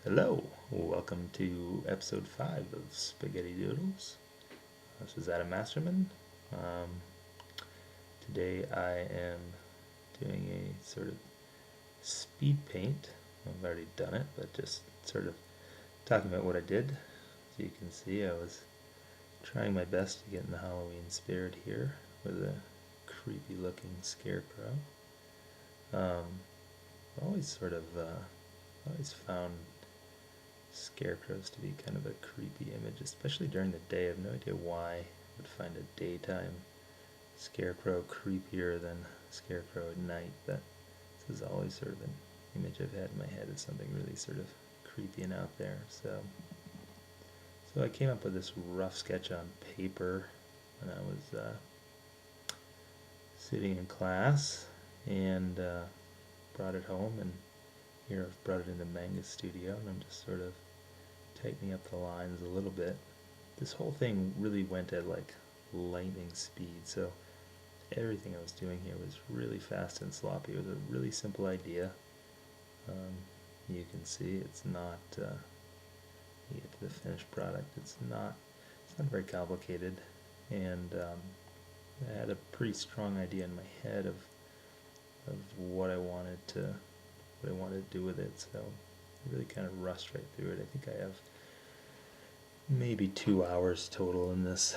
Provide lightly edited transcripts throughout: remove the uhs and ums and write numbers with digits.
Hello, welcome to episode 5 of Spaghetti Doodles. This is Adam Masterman. Um, Today I am doing a sort of speed paint. I've already done it, but just sort of talking about what I did. As you can see, I was trying my best to get in the Halloween spirit here with a creepy looking scarecrow. Always sort of, always found scarecrows to be kind of a creepy image, especially during the day. I have no idea why I would find a daytime scarecrow creepier than scarecrow at night, but this is always sort of an image I've had in my head as something really sort of creepy and out there. So I came up with this rough sketch on paper when I was sitting in class and brought it home, and here I've brought it into Manga Studio, and I'm just sort of tightening up the lines a little bit. This whole thing really went at like lightning speed, so everything I was doing here was really fast and sloppy. It was a really simple idea. You can see it's not, you get to the finished product, it's not very complicated, and I had a pretty strong idea in my head of what I wanted to do with it, so I really kind of rushed right through it. I think I have maybe 2 hours total in this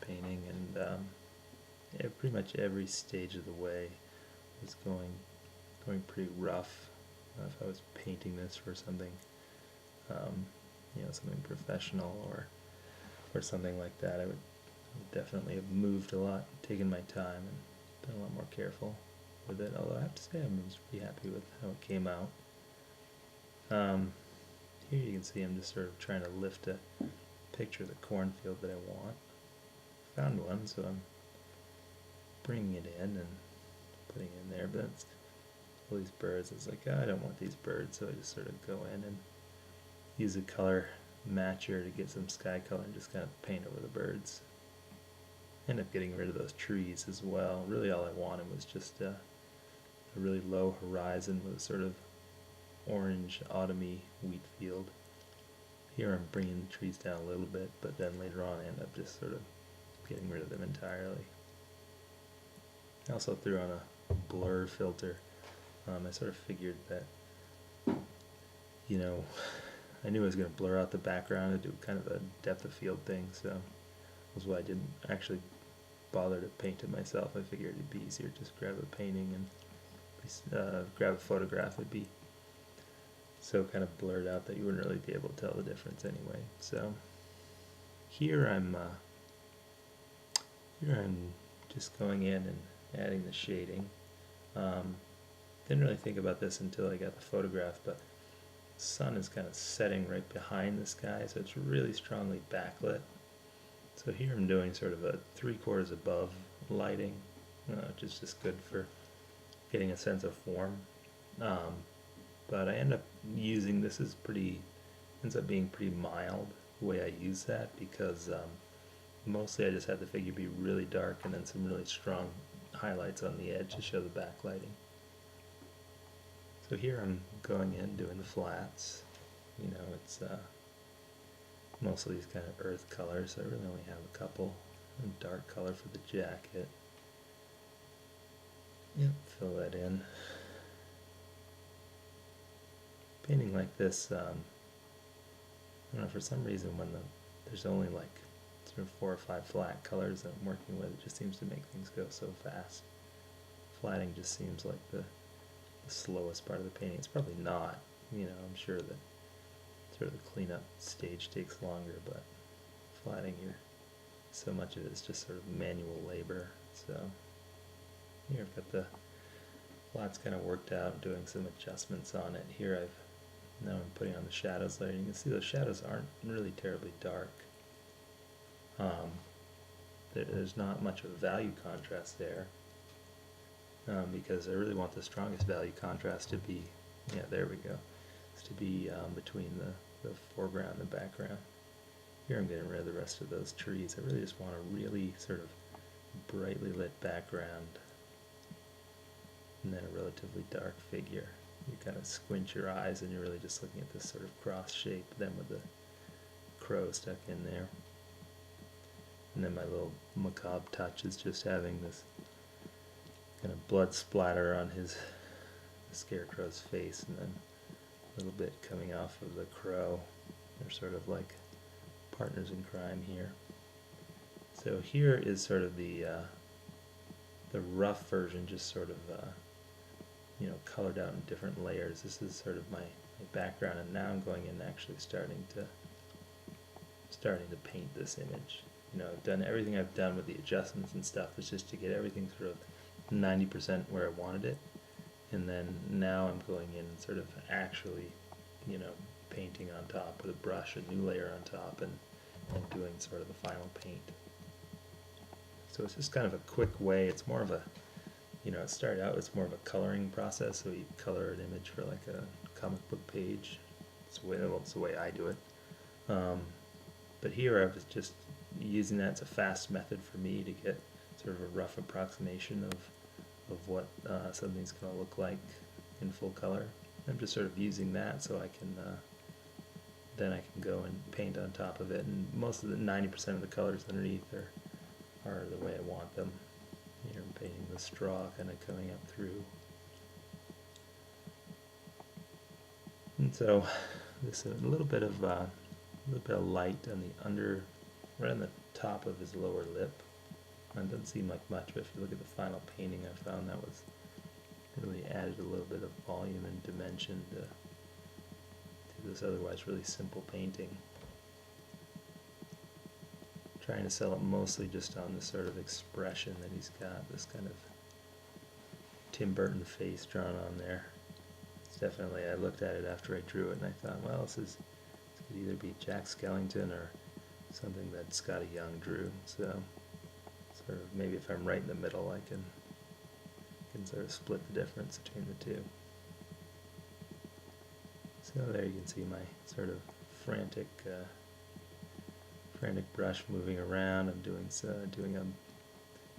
painting, and yeah, pretty much every stage of the way was going pretty rough. If I was painting this for something, something professional or something like that, I would definitely have moved a lot, taken my time, and been a lot more careful with it. Although I have to say, I was pretty happy with how it came out. Here you can see I'm just sort of trying to lift a picture of the cornfield that I want. Found one, so I'm bringing it in and putting it in there, but it's all these birds. It's like, I don't want these birds, so I just sort of go in and use a color matcher to get some sky color and just kind of paint over the birds. End up getting rid of those trees as well. Really all I wanted was just a really low horizon with a sort of orange autumny wheat field. Here I'm bringing the trees down a little bit, but then later on I end up just sort of getting rid of them entirely. I also threw on a blur filter. I sort of figured that, I knew I was going to blur out the background and do kind of a depth of field thing, so that was why I didn't actually bother to paint it myself. I figured it'd be easier to just grab a painting and grab a photograph. It'd be so kind of blurred out that you wouldn't really be able to tell the difference anyway. So here I'm just going in and adding the shading. Didn't really think about this until I got the photograph, but the sun is kind of setting right behind the sky, so it's really strongly backlit. So here I'm doing sort of a 3/4 above lighting, which is just good for getting a sense of form. But I end up using, ends up being pretty mild the way I use that, because mostly I just had the figure be really dark and then some really strong highlights on the edge to show the backlighting. So here I'm going in doing the flats. It's mostly these kind of earth colors, so I really only have a couple. And dark color for the jacket. Yep, fill that in. Painting like this, I don't know, for some reason when there's only like sort of 4 or 5 flat colors that I'm working with, it just seems to make things go so fast. Flatting just seems like the slowest part of the painting. It's probably not, I'm sure that sort of the cleanup stage takes longer, but flatting so much of it is just sort of manual labor. So here I've got the flats kind of worked out, doing some adjustments on it. Here now I'm putting on the shadows later. You can see those shadows aren't really terribly dark. There's not much of a value contrast there, because I really want the strongest value contrast to be, there we go, to be between the foreground and the background. Here I'm getting rid of the rest of those trees. I really just want a really sort of brightly lit background and then a relatively dark figure. you kind of squint your eyes and you're really just looking at this sort of cross shape, then with the crow stuck in there. And then my little macabre touch is just having this kind of blood splatter on the Scarecrow's face, and then a little bit coming off of the crow. They're sort of like partners in crime here. So here is sort of the rough version, just sort of colored out in different layers. This is sort of my background, and now I'm going in and actually starting to paint this image. I've done everything I've done with the adjustments and stuff. It's just to get everything sort of 90% where I wanted it, and then now I'm going in and sort of actually, painting on top with a brush, a new layer on top, and doing sort of the final paint. So it's just kind of a quick way. It's more of a, it started out, it's more of a coloring process, so you color an image for like a comic book page. It's the way I do it. But here I was just using that as a fast method for me to get sort of a rough approximation of what something's going to look like in full color. I'm just sort of using that so I can then I can go and paint on top of it, and most of the 90% of the colors underneath are the way I want them. Here I'm painting the straw kind of coming up through. And so this a little bit of light on the right on the top of his lower lip. It doesn't seem like much, but if you look at the final painting, I found that was really added a little bit of volume and dimension to this otherwise really simple painting. Trying to sell it mostly just on this sort of expression that he's got, this kind of Tim Burton face drawn on there. It's definitely, I looked at it after I drew it and I thought, well, this could either be Jack Skellington or something that Scotty Young drew. So sort of maybe if I'm right in the middle, I can sort of split the difference between the two. So there you can see my sort of frantic brush moving around. I'm doing a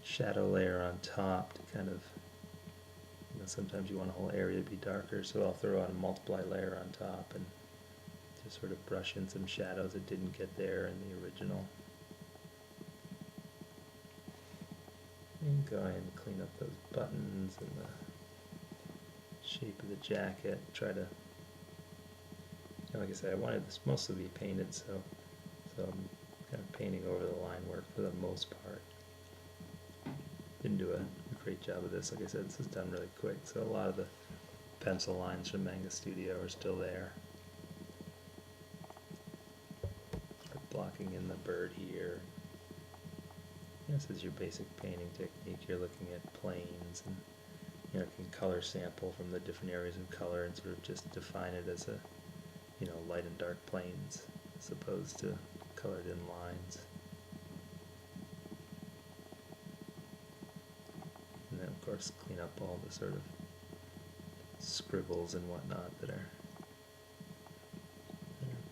shadow layer on top to kind of, sometimes you want a whole area to be darker, so I'll throw on a multiply layer on top and just sort of brush in some shadows that didn't get there in the original. And go ahead and clean up those buttons and the shape of the jacket. Try to, like I said, I wanted this mostly to be painted, so I'm kind of painting over the line work for the most part. Didn't do a great job of this. Like I said, this is done really quick, so a lot of the pencil lines from Manga Studio are still there. Start blocking in the bird here. This is your basic painting technique. You're looking at planes, and you can color sample from the different areas of color and sort of just define it as a light and dark planes as opposed to colored in lines. And then of course clean up all the sort of scribbles and whatnot that are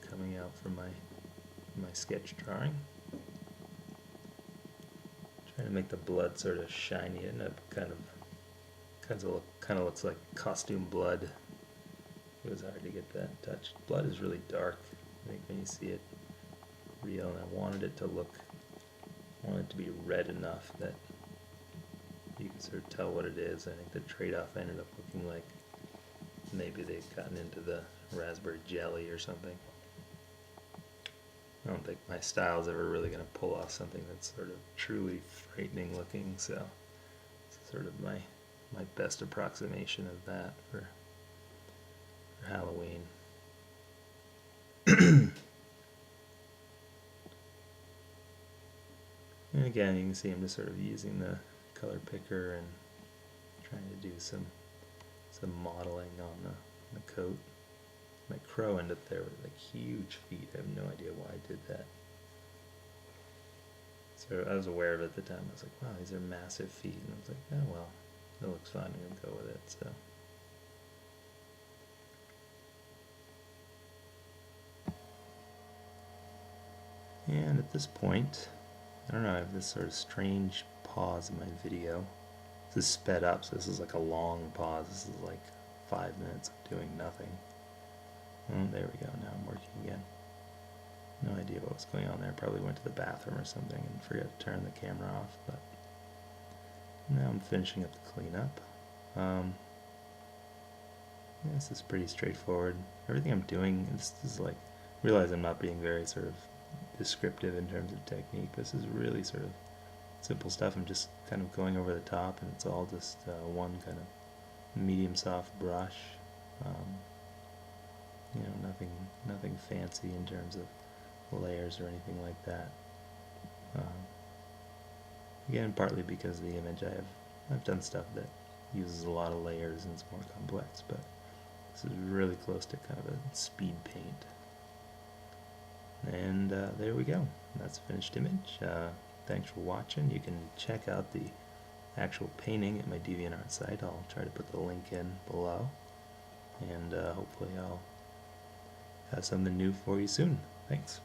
coming out from my sketch drawing. Trying to make the blood sort of shiny and kind of looks like costume blood. It was hard to get that touch. Blood is really dark, I think, when you see it real, and I wanted it to be red enough that you can sort of tell what it is. I think the trade-off ended up looking like maybe they'd gotten into the raspberry jelly or something. I don't think my style's ever really going to pull off something that's sort of truly frightening looking, so it's sort of my best approximation of that for Halloween. And again, you can see I'm just sort of using the color picker and trying to do some modeling on the coat. My crow ended up there with like huge feet. I have no idea why I did that. So I was aware of it at the time. I was like, wow, these are massive feet. And I was like, oh well, that looks fine. I'm going to go with it. So. And at this point, I don't know, I have this sort of strange pause in my video. This is sped up, so this is like a long pause. This is like 5 minutes of doing nothing. Oh, there we go, now I'm working again. No idea what was going on there. Probably went to the bathroom or something and forgot to turn the camera off, but now I'm finishing up the cleanup. This is pretty straightforward. Everything I'm doing, this is like, realize I'm not being very sort of descriptive in terms of technique. This is really sort of simple stuff. I'm just kind of going over the top, and it's all just one kind of medium soft brush. You know, nothing fancy in terms of layers or anything like that. Again, partly because the image I've done stuff that uses a lot of layers and it's more complex, but this is really close to kind of a speed paint. And there we go. That's a finished image. Thanks for watching. You can check out the actual painting at my DeviantArt site. I'll try to put the link in below. And hopefully I'll have something new for you soon. Thanks.